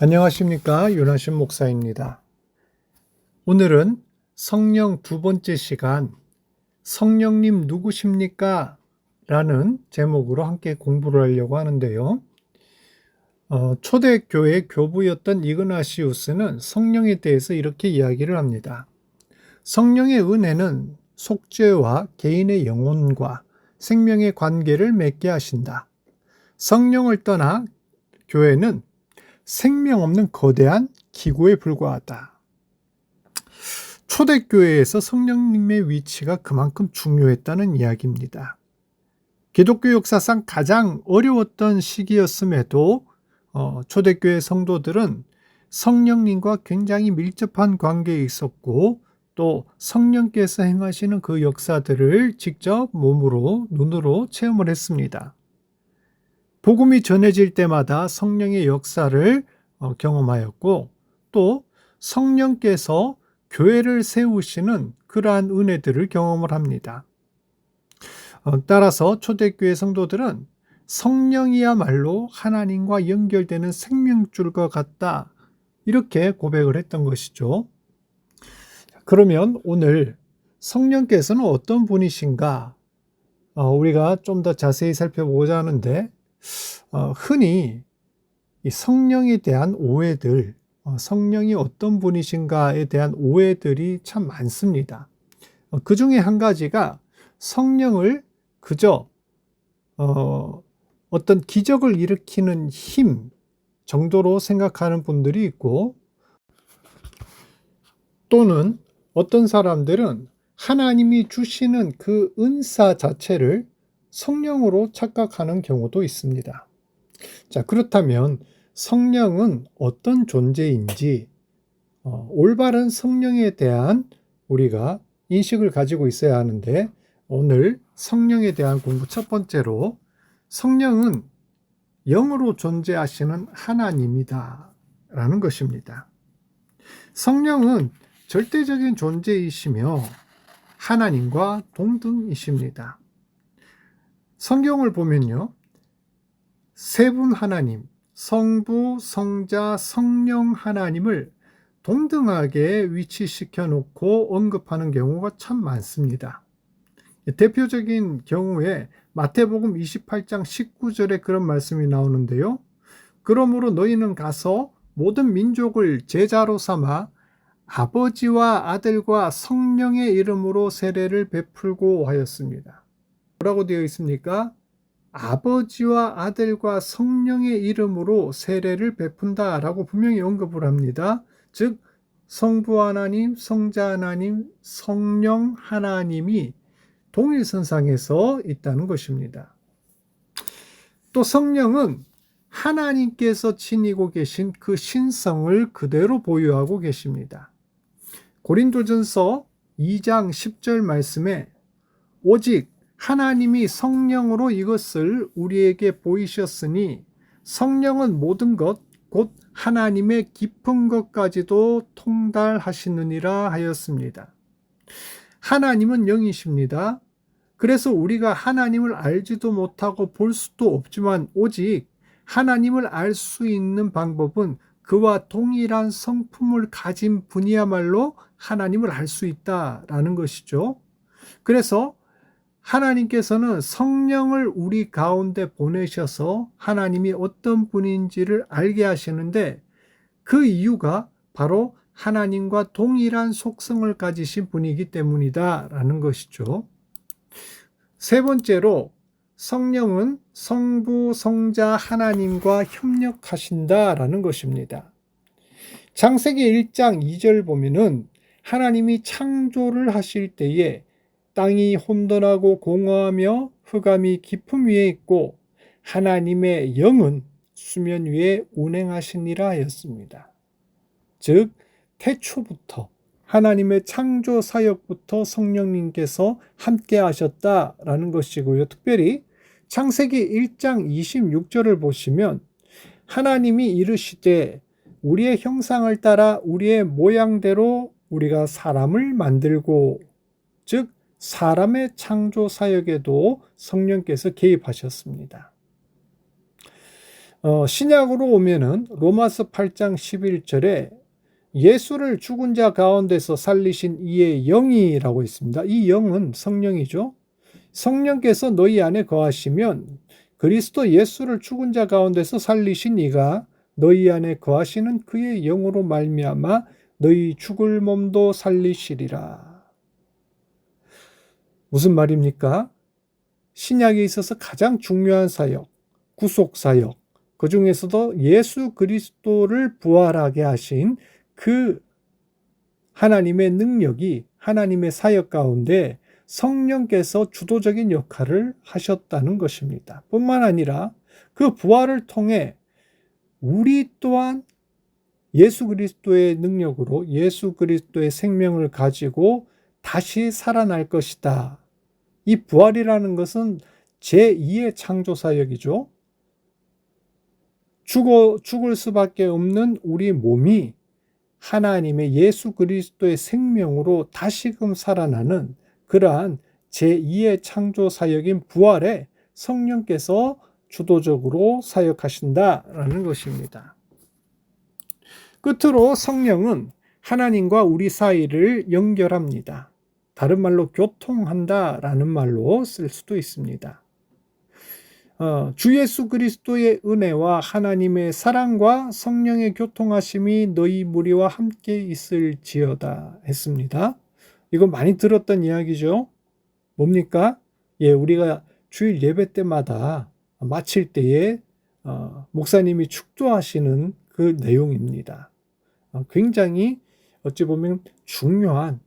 안녕하십니까, 윤하신 목사입니다. 오늘은 성령 두 번째 시간, 성령님 누구십니까? 라는 제목으로 함께 공부를 하려고 하는데요. 초대교회 교부였던 이그나시우스는 성령에 대해서 이렇게 이야기를 합니다. 성령의 은혜는 속죄와 개인의 영혼과 생명의 관계를 맺게 하신다. 성령을 떠나 교회는 생명 없는 거대한 기구에 불과하다. 초대교회에서 성령님의 위치가 그만큼 중요했다는 이야기입니다. 기독교 역사상 가장 어려웠던 시기였음에도 초대교회 성도들은 성령님과 굉장히 밀접한 관계에 있었고, 또 성령께서 행하시는 그 역사들을 직접 몸으로, 눈으로 체험을 했습니다. 복음이 전해질 때마다 성령의 역사를 경험하였고, 또 성령께서 교회를 세우시는 그러한 은혜들을 경험을 합니다. 따라서 초대교회 성도들은 성령이야말로 하나님과 연결되는 생명줄과 같다, 이렇게 고백을 했던 것이죠. 그러면 오늘 성령께서는 어떤 분이신가, 우리가 좀 더 자세히 살펴보고자 하는데, 흔히 이 성령에 대한 오해들, 성령이 어떤 분이신가에 대한 오해들이 참 많습니다. 그 중에 한 가지가 성령을 그저 어떤 기적을 일으키는 힘 정도로 생각하는 분들이 있고, 또는 어떤 사람들은 하나님이 주시는 그 은사 자체를 성령으로 착각하는 경우도 있습니다. 자, 그렇다면 성령은 어떤 존재인지, 올바른 성령에 대한 우리가 인식을 가지고 있어야 하는데, 오늘 성령에 대한 공부 첫 번째로, 성령은 영으로 존재하시는 하나님이다 라는 것입니다. 성령은 절대적인 존재이시며 하나님과 동등이십니다. 성경을 보면요, 세 분 하나님, 성부, 성자, 성령 하나님을 동등하게 위치시켜 놓고 언급하는 경우가 참 많습니다. 대표적인 경우에 마태복음 28장 19절에 그런 말씀이 나오는데요. 그러므로 너희는 가서 모든 민족을 제자로 삼아 아버지와 아들과 성령의 이름으로 세례를 베풀고 하였습니다. 뭐라고 되어 있습니까? 아버지와 아들과 성령의 이름으로 세례를 베푼다라고 분명히 언급을 합니다. 즉 성부 하나님, 성자 하나님, 성령 하나님이 동일선상에서 있다는 것입니다. 또 성령은 하나님께서 지니고 계신 그 신성을 그대로 보유하고 계십니다. 고린도전서 2장 10절 말씀에 오직 하나님이 성령으로 이것을 우리에게 보이셨으니 성령은 모든 것, 곧 하나님의 깊은 것까지도 통달하시느니라 하였습니다. 하나님은 영이십니다. 그래서 우리가 하나님을 알지도 못하고 볼 수도 없지만, 오직 하나님을 알 수 있는 방법은 그와 동일한 성품을 가진 분이야말로 하나님을 알 수 있다라는 것이죠. 그래서 하나님께서는 성령을 우리 가운데 보내셔서 하나님이 어떤 분인지를 알게 하시는데, 그 이유가 바로 하나님과 동일한 속성을 가지신 분이기 때문이다 라는 것이죠. 세 번째로, 성령은 성부, 성자 하나님과 협력하신다 라는 것입니다. 창세기 1장 2절 보면은 하나님이 창조를 하실 때에 땅이 혼돈하고 공허하며 흑암이 깊음 위에 있고 하나님의 영은 수면 위에 운행하시니라 하였습니다. 즉 태초부터 하나님의 창조 사역부터 성령님께서 함께 하셨다라는 것이고요. 특별히 창세기 1장 26절을 보시면 하나님이 이르시되 우리의 형상을 따라 우리의 모양대로 우리가 사람을 만들고, 즉 사람의 창조 사역에도 성령께서 개입하셨습니다. 신약으로 오면은 로마서 8장 11절에 예수를 죽은 자 가운데서 살리신 이의 영이라고 있습니다. 이 영은 성령이죠. 성령께서 너희 안에 거하시면 그리스도 예수를 죽은 자 가운데서 살리신 이가 너희 안에 거하시는 그의 영으로 말미암아 너희 죽을 몸도 살리시리라. 무슨 말입니까? 신약에 있어서 가장 중요한 사역, 구속 사역, 그 중에서도 예수 그리스도를 부활하게 하신 그 하나님의 능력이 하나님의 사역 가운데 성령께서 주도적인 역할을 하셨다는 것입니다. 뿐만 아니라 그 부활을 통해 우리 또한 예수 그리스도의 능력으로 예수 그리스도의 생명을 가지고 다시 살아날 것이다. 이 부활이라는 것은 제2의 창조 사역이죠. 죽을 수밖에 없는 우리 몸이 하나님의 예수 그리스도의 생명으로 다시금 살아나는 그러한 제2의 창조 사역인 부활에 성령께서 주도적으로 사역하신다라는 것입니다. 끝으로 성령은 하나님과 우리 사이를 연결합니다. 다른 말로 교통한다라는 말로 쓸 수도 있습니다. 주 예수 그리스도의 은혜와 하나님의 사랑과 성령의 교통하심이 너희 무리와 함께 있을지어다 했습니다. 이거 많이 들었던 이야기죠. 뭡니까? 우리가 주일 예배 때마다 마칠 때에 목사님이 축도하시는 그 내용입니다. 굉장히 어찌 보면 중요한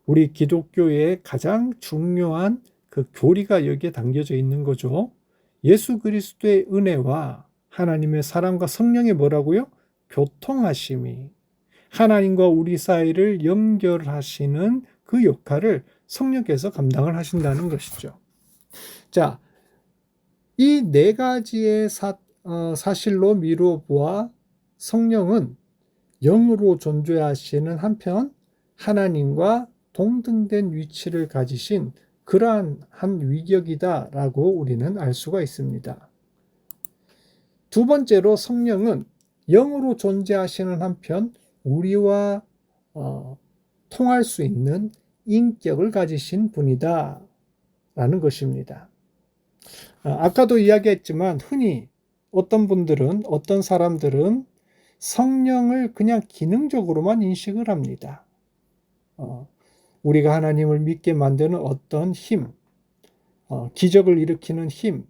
우리 기독교의 가장 중요한 그 교리가 여기에 담겨져 있는 거죠. 예수 그리스도의 은혜와 하나님의 사랑과 성령의 뭐라고요? 교통하심이 하나님과 우리 사이를 연결하시는 그 역할을 성령께서 감당을 하신다는 것이죠. 자, 이 네 가지의 사실로 미루어 보아 성령은 영으로 존재하시는 한편 하나님과 동등된 위치를 가지신 그러한 한 위격이다라고 우리는 알 수가 있습니다. 두 번째로 성령은 영으로 존재하시는 한편 우리와 통할 수 있는 인격을 가지신 분이다 라는 것입니다. 아까도 이야기했지만 흔히 어떤 사람들은 성령을 그냥 기능적으로만 인식을 합니다. 우리가 하나님을 믿게 만드는 어떤 힘, 기적을 일으키는 힘,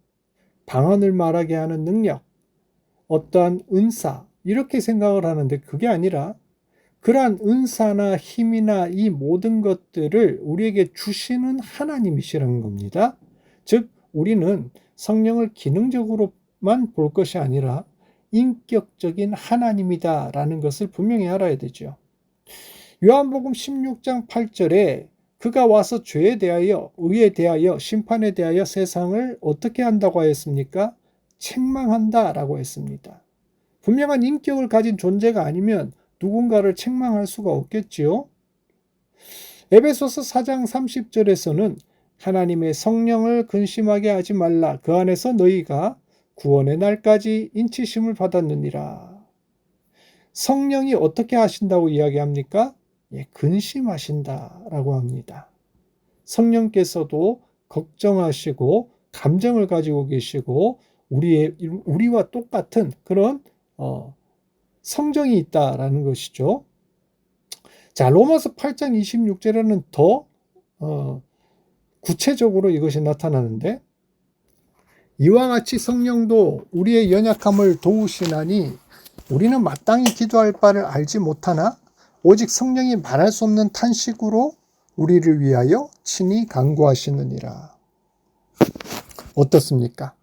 방언을 말하게 하는 능력, 어떠한 은사 이렇게 생각을 하는데 그게 아니라 그러한 은사나 힘이나 이 모든 것들을 우리에게 주시는 하나님이시라는 겁니다. 즉 우리는 성령을 기능적으로만 볼 것이 아니라 인격적인 하나님이다라는 것을 분명히 알아야 되죠. 요한복음 16장 8절에 그가 와서 죄에 대하여, 의에 대하여, 심판에 대하여 세상을 어떻게 한다고 하였습니까? 책망한다라고 했습니다. 분명한 인격을 가진 존재가 아니면 누군가를 책망할 수가 없겠지요. 에베소서 4장 30절에서는 하나님의 성령을 근심하게 하지 말라. 그 안에서 너희가 구원의 날까지 인치심을 받았느니라. 성령이 어떻게 하신다고 이야기합니까? 근심하신다라고 합니다. 성령께서도 걱정하시고 감정을 가지고 계시고 우리와 똑같은 그런 성정이 있다라는 것이죠. 자, 로마서 8장 26절에는 더 구체적으로 이것이 나타나는데 이와 같이 성령도 우리의 연약함을 도우시나니 우리는 마땅히 기도할 바를 알지 못하나 오직 성령이 말할 수 없는 탄식으로 우리를 위하여 친히 간구하시느니라. 어떻습니까?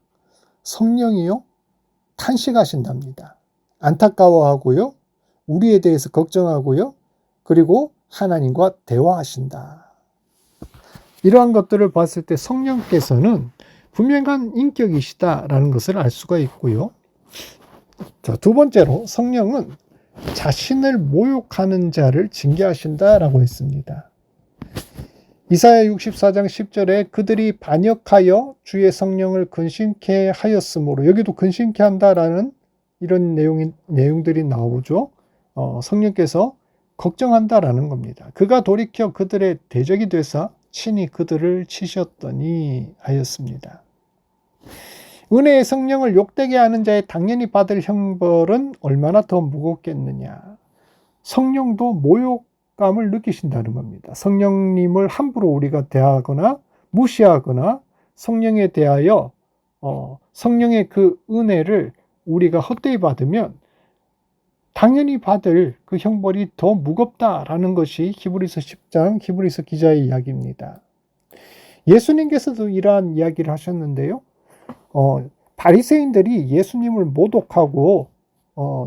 성령이요? 탄식하신답니다. 안타까워하고요. 우리에 대해서 걱정하고요. 그리고 하나님과 대화하신다. 이러한 것들을 봤을 때 성령께서는 분명한 인격이시다라는 것을 알 수가 있고요. 자, 두 번째로 성령은 자신을 모욕하는 자를 징계하신다라고 했습니다. 이사야 64장 10절에 그들이 반역하여 주의 성령을 근심케 하였으므로, 여기도 근심케 한다라는 이런 내용들이 나오죠. 성령께서 걱정한다라는 겁니다. 그가 돌이켜 그들의 대적이 되사 친히 그들을 치셨더니 하였습니다. 은혜의 성령을 욕되게 하는 자의 당연히 받을 형벌은 얼마나 더 무겁겠느냐. 성령도 모욕감을 느끼신다는 겁니다. 성령님을 함부로 우리가 대하거나 무시하거나 성령에 대하여 성령의 그 은혜를 우리가 헛되이 받으면 당연히 받을 그 형벌이 더 무겁다라는 것이 히브리서 10장 히브리서 기자의 이야기입니다. 예수님께서도 이러한 이야기를 하셨는데요. 바리새인들이 예수님을 모독하고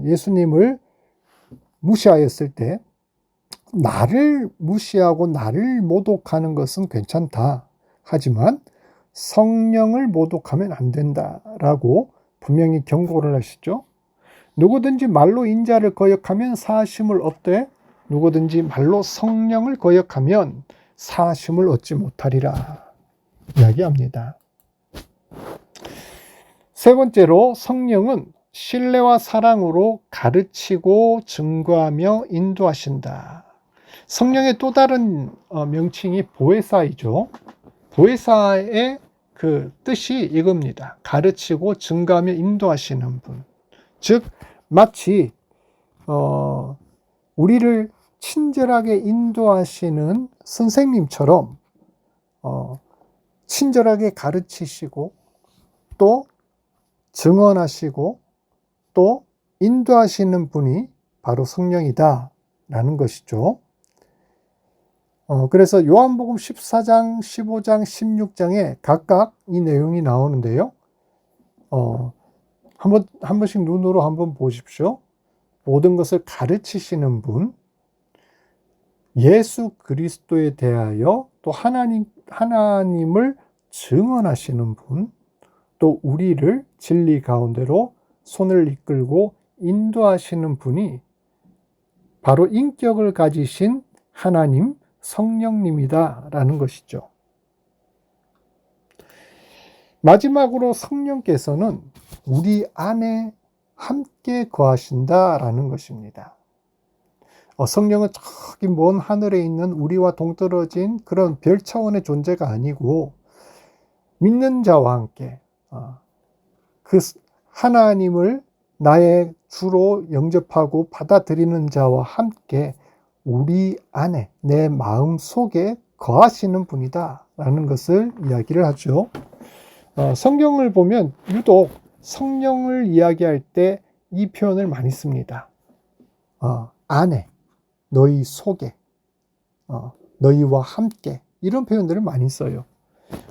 예수님을 무시하였을 때 나를 무시하고 나를 모독하는 것은 괜찮다. 하지만 성령을 모독하면 안 된다라고 분명히 경고를 하시죠. 누구든지 말로 인자를 거역하면 사하심을 얻되 누구든지 말로 성령을 거역하면 사하심을 얻지 못하리라 이야기합니다. 세 번째로 성령은 신뢰와 사랑으로 가르치고 증거하며 인도하신다. 성령의 또 다른 명칭이 보혜사이죠. 보혜사의 그 뜻이 이겁니다. 가르치고 증거하며 인도하시는 분. 즉 마치 우리를 친절하게 인도하시는 선생님처럼 친절하게 가르치시고 또 증언하시고 또 인도하시는 분이 바로 성령이다 라는 것이죠. 그래서 요한복음 14장, 15장, 16장에 각각 이 내용이 나오는데요. 한 번씩 눈으로 한번 보십시오. 모든 것을 가르치시는 분, 예수 그리스도에 대하여 또 하나님을 증언하시는 분, 또 우리를 진리 가운데로 손을 이끌고 인도하시는 분이 바로 인격을 가지신 하나님 성령님이다라는 것이죠. 마지막으로 성령께서는 우리 안에 함께 거하신다라는 것입니다. 성령은 저기 먼 하늘에 있는 우리와 동떨어진 그런 별 차원의 존재가 아니고 믿는 자와 함께 그 하나님을 나의 주로 영접하고 받아들이는 자와 함께 우리 안에 내 마음 속에 거하시는 분이다 라는 것을 이야기를 하죠. 성경을 보면 유독 성령을 이야기할 때 이 표현을 많이 씁니다. 안에, 너희 속에, 너희와 함께 이런 표현들을 많이 써요.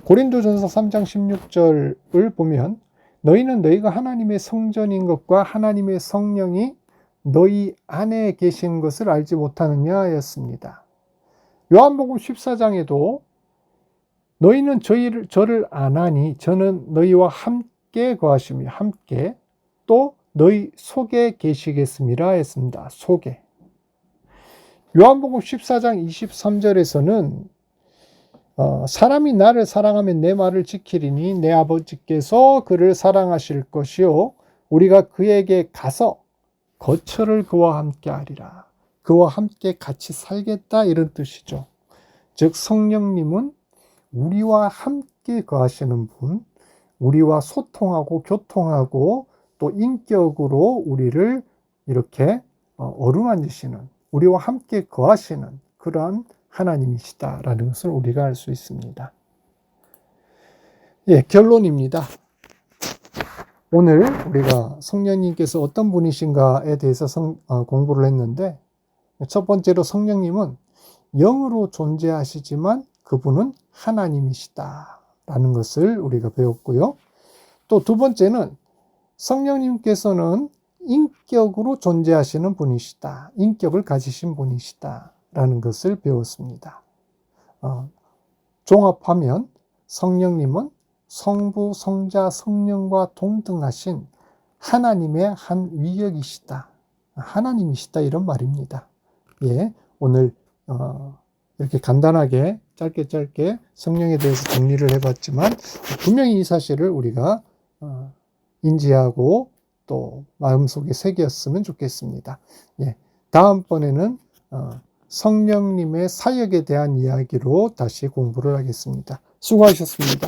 고린도전서 3장 16절을 보면 너희는 너희가 하나님의 성전인 것과 하나님의 성령이 너희 안에 계신 것을 알지 못하느냐 하였습니다. 요한복음 14장에도 너희는 저를 아나니 저는 너희와 함께 거하시며 함께 또 너희 속에 계시겠습니다 했습니다. 속에. 요한복음 14장 23절에서는 사람이 나를 사랑하면 내 말을 지키리니 내 아버지께서 그를 사랑하실 것이요 우리가 그에게 가서 거처를 그와 함께 하리라. 그와 함께 같이 살겠다 이런 뜻이죠. 즉 성령님은 우리와 함께 거하시는 분, 우리와 소통하고 교통하고 또 인격으로 우리를 이렇게 어루만지시는, 우리와 함께 거하시는 그러한 하나님이시다라는 것을 우리가 알 수 있습니다. 예, 결론입니다. 오늘 우리가 성령님께서 어떤 분이신가에 대해서 공부를 했는데 첫 번째로 성령님은 영으로 존재하시지만 그분은 하나님이시다라는 것을 우리가 배웠고요. 또 두 번째는 성령님께서는 인격으로 존재하시는 분이시다. 인격을 가지신 분이시다라는 것을 배웠습니다. 종합하면 성령님은 성부, 성자, 성령과 동등하신 하나님의 한 위격이시다. 하나님이시다 이런 말입니다. 예, 오늘 이렇게 간단하게 짧게 성령에 대해서 정리를 해봤지만 분명히 이 사실을 우리가 인지하고 또 마음속에 새겼으면 좋겠습니다. 예, 다음번에는 성령님의 사역에 대한 이야기로 다시 공부를 하겠습니다. 수고하셨습니다.